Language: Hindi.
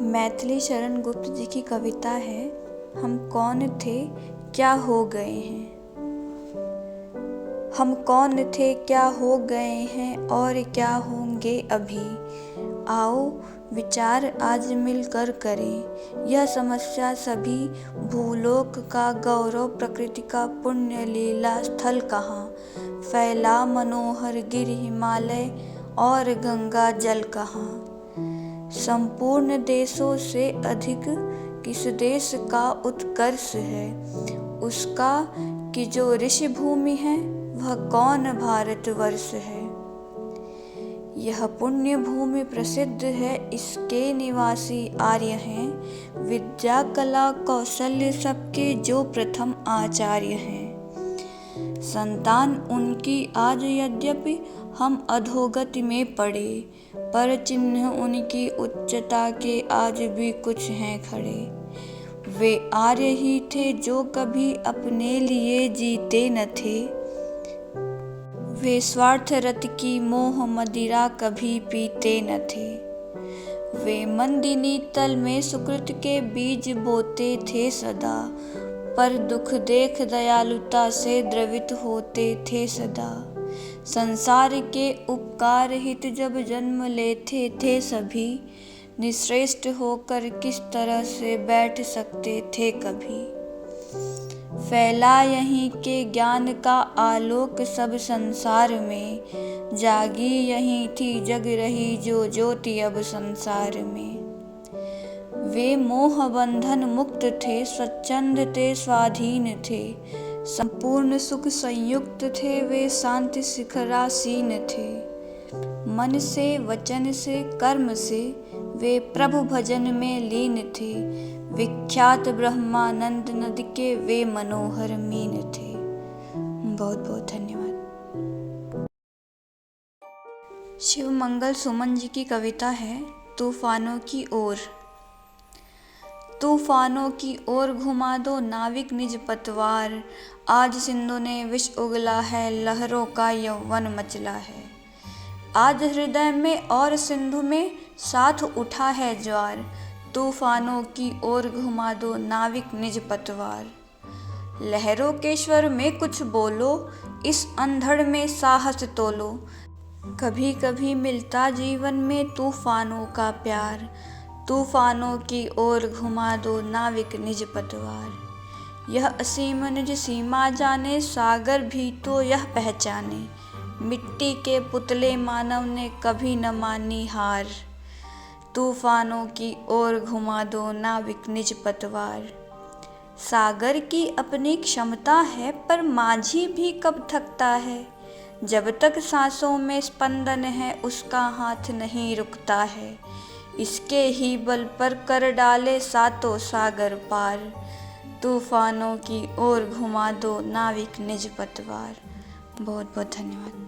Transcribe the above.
मैथिली शरण गुप्त जी की कविता है हम कौन थे क्या हो गए हैं। हम कौन थे क्या हो गए हैं और क्या होंगे अभी। आओ विचार आज मिलकर करें यह समस्या सभी। भूलोक का गौरव प्रकृति का पुण्य लीला स्थल कहाँ। फैला मनोहर गिर हिमालय और गंगा जल कहाँ। संपूर्ण देशों से अधिक किस देश का उत्कर्ष है उसका कि जो ऋषि भूमि है वह कौन भारतवर्ष है। यह पुण्य भूमि प्रसिद्ध है इसके निवासी आर्य हैं। विद्या कला कौशल्य सबके जो प्रथम आचार्य हैं। संतान उनकी आज यद्यपि हम अधोगति में पड़े पर चिन्ह उनकी उच्चता के आज भी कुछ हैं खड़े। वे आर्य ही थे जो कभी अपने लिए जीते न थे। वे स्वार्थ रत की मोह मदिरा कभी पीते न थे। वे मंदिनी तल में सुकृत के बीज बोते थे सदा पर दुख देख दयालुता से द्रवित होते थे सदा। संसार के उपकार हित जब जन्म लेते थे सभी निश्रेष्ठ होकर किस तरह से बैठ सकते थे कभी। फैला यहीं के ज्ञान का आलोक सब संसार में जागी यहीं थी जग रही जो ज्योति अब संसार में। वे मोह बंधन मुक्त थे स्वच्छंद थे स्वाधीन थे संपूर्ण सुख संयुक्त थे वे शांति शिखरासीन थे। मन से वचन से कर्म से वे प्रभु भजन में लीन थे। विख्यात ब्रह्मानंद नद के वे मनोहर मीन थे। बहुत बहुत धन्यवाद। शिव मंगल सुमन जी की कविता है तूफानों की ओर। तूफानों की ओर घुमा दो नाविक निज पतवार। आज सिंधु ने विष उगला है लहरों का यौवन मचला है। आज हृदय में और सिंधु में साथ उठा है ज्वार। तूफानों की ओर घुमा दो नाविक निज पतवार। लहरों के स्वर में कुछ बोलो इस अंधड़ में साहस तोलो। कभी कभी मिलता जीवन में तूफानों का प्यार। तूफानों की ओर घुमा दो नाविक निज पतवार। यह असीम निज सीमा जाने सागर भी तो यह पहचाने। मिट्टी के पुतले मानव ने कभी न मानी हार। तूफानों की ओर घुमा दो नाविक निज पतवार। सागर की अपनी क्षमता है पर माझी भी कब थकता है। जब तक सांसों में स्पंदन है उसका हाथ नहीं रुकता है। इसके ही बल पर कर डाले सातों सागर पार। तूफानों की ओर घुमा दो नाविक निज पतवार। बहुत बहुत धन्यवाद।